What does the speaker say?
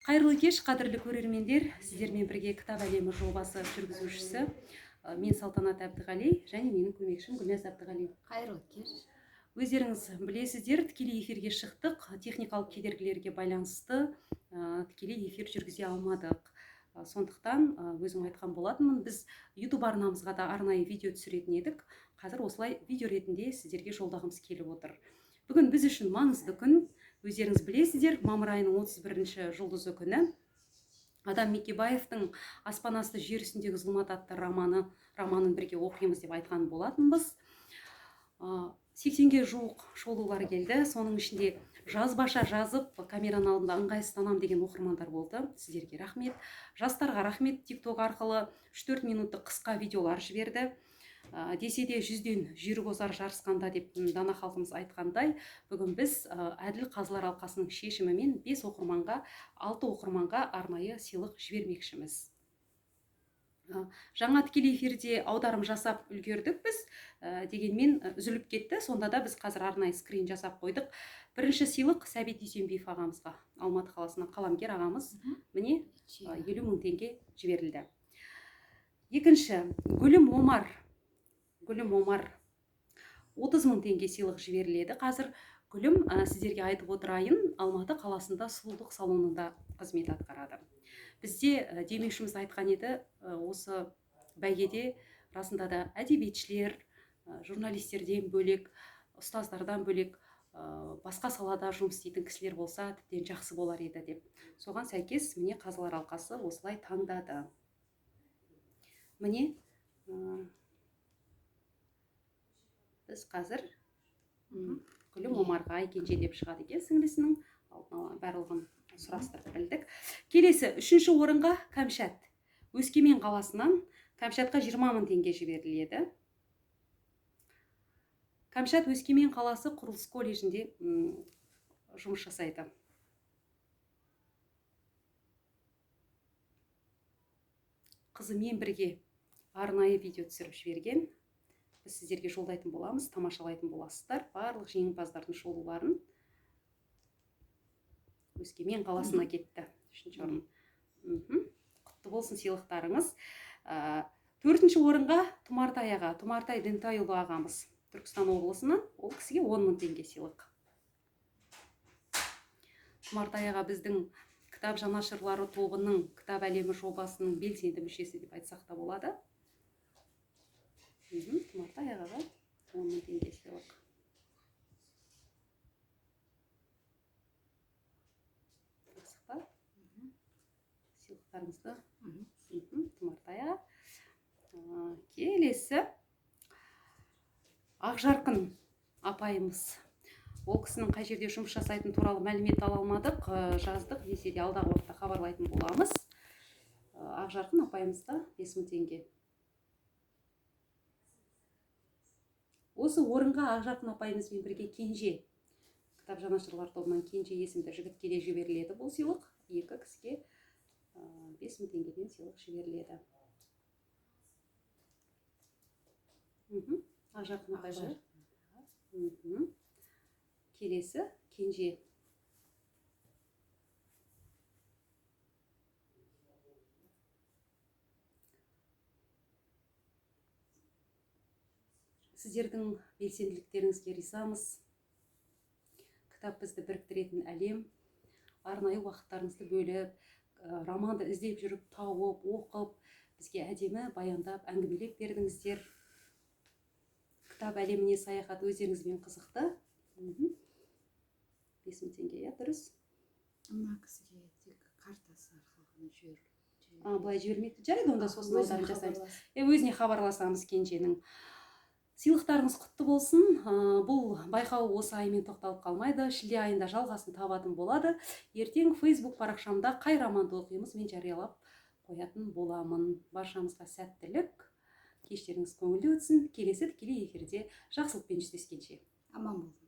Қайырлы кеш, қадірлі көрермендер. Сіздермен бірге Кітап әлемі жобасы жүргізушісі мен Салтанат Әбдіғали және менің көмекшім Гүлназ Әбдіғали. Қайырлы кеш. Өздеріңіз білесіздер, тікелей эфирге шықтық. Техникалық кедергілерге байланысты тікелей эфир жүргізе алмадық. Сондықтан өзім айтқан болатынмын, біз YouTube арнамызға да арнайы видео түсіретін едік. Қазір осылай видео ретінде сіздерге жолдағымыз келіп отыр. Бүгін біз үшін маңызды күн. Өздеріңіз білесіздер, мамыр айының 31-ші жұлдызы күні Адам Мекебаевтың «Аспан асты жер үстіндегі зұлмат» атты романын бірге оқимыз деп айтқан болатынбыз. 80-ге жуық шолулар келді. Соның ішінде жазбаша жазып, камераның алдында ыңғайсызданам деген оқырмандар болды. Сіздерге рахмет. Жастарға рахмет. TikTok арқылы 3-4 минуттық қысқа видеолар жіберді. Десе де 100-ден жүйрік озар жарысқанда деп дана халқымыз айтқандай, бүгін біз әділ қазылар алқасының шешімімен 5 оқырманға, 6 оқырманға арнайы сыйлық жібермекшіміз. Жаңа тікелей эфирде аударым жасап үлгердік біз, дегенмен үзіліп кетті. Сонда да біз қазір арнайы скрин жасап қойдық. Бірінші сыйлық Сәбит Дүйсенбиев ағамызға, Алматы қаласынан қаламгер ағамыз, міне 50 мың теңге жіберілді. Екінші, Гүлім Омар 30 мың теңге сыйлық жіберіледі. Қазір Гүлім, сіздерге айтып отырайын, Алматы қаласында сұлулық салонында қызмет атқарады. Бізде демеушіміз айтқан еді, осы бәйгеде расында да әдебиетшілер, журналистерден бөлек, ұстаздардан бөлек, басқа салада жұмыс істейтін кісілер болса, тіптен жақсы болар еді деп. Соған сәйкес міне қазылар алқасы осылай таңдады. Міне біз қазір Гүлім Омарға Айкенже деп шығады екен, сіңлісінің барлығын сұрастырып білдік. Келесі, 3-ші орынға Кәмшат. Өскемен қаласынан Кәмшатқа 20 мың теңге жіберіледі. Кәмшат Өскемен қаласы құрылыс колледжінде жұмыс жасайды. Қызымен бірге арнайы видео түсіріп жіберген. Біз сіздерге жолдайтын боламыз, тамашалайтын боласыздар. Барлық жеңімпаздардың шолуларын. Өскемен қаласына кетті. 3-ші орын. Құтты болсын сыйлықтарыңыз. 4-ші орынға Тұмартай аға, Тұмартай Дентайұлы ағамыз, Түркістан облысынан, ол кісіге 10 мың теңге сыйлық. Тұмартай аға біздің кітап жанашырлары тобының Кітап әлемі жобасының белсенді мүшесі деп айтсақ та болады. Тұмартай ағаға 10 мың теңге сыйлық. Жақсы. Сыйлықтарыңызды Тұмартай аға. Келесі Ақжарқын апайымыз. Ол кісінің қай жерде жұмыс жасайтын туралы мәлімет ала алмадық, жаздық, десе де алдағы уақытта хабарлайтын боламыз. Ақжарқын апайымызға 5 мың теңге. Осы орынға Ақжарқын апайымызбен бірге Кенже, кітап жанашырлар тобынан Кенже есімді жігітке де жіберіледі бұл сыйлық. 2 кісіге 5 мың теңгеден сыйлық жіберіледі. Ақжарқын апайға. Келесі Кенже. Сіздердің белсенділіктеріңізге ризамыз. Кітап бізді біріктіретін әлем. Арнайы уақыттарыңызды бөліп, романды іздеп жүріп, тауып, оқып, бізге әдемі баяндап, әңгімелеп бердіңіздер. Кітап әлеміне саяхат өздеріңізбен қызықты. 5 мың теңге, дұрыс. Мына кісіге тек картасы арқылы жіберілді. Былай жібермейді. Жарайды, онда сосын аударым жасаймыз. Өзіне хабарласамыз Кенженің. Сыйлықтарыңыз құтты болсын. Бұл байқау осы аймен тоқталып қалмайды. Шілде айында жалғасын табатын болады. Ертең Facebook парақшамда қай романды оқимыз мен жариялап қоятын боламын. Баршамызға сәттілік. Кештеріңіз көңілді өтсін. Келесі тікелей эфирде жақсылықпен жүздескенше. Аман бол.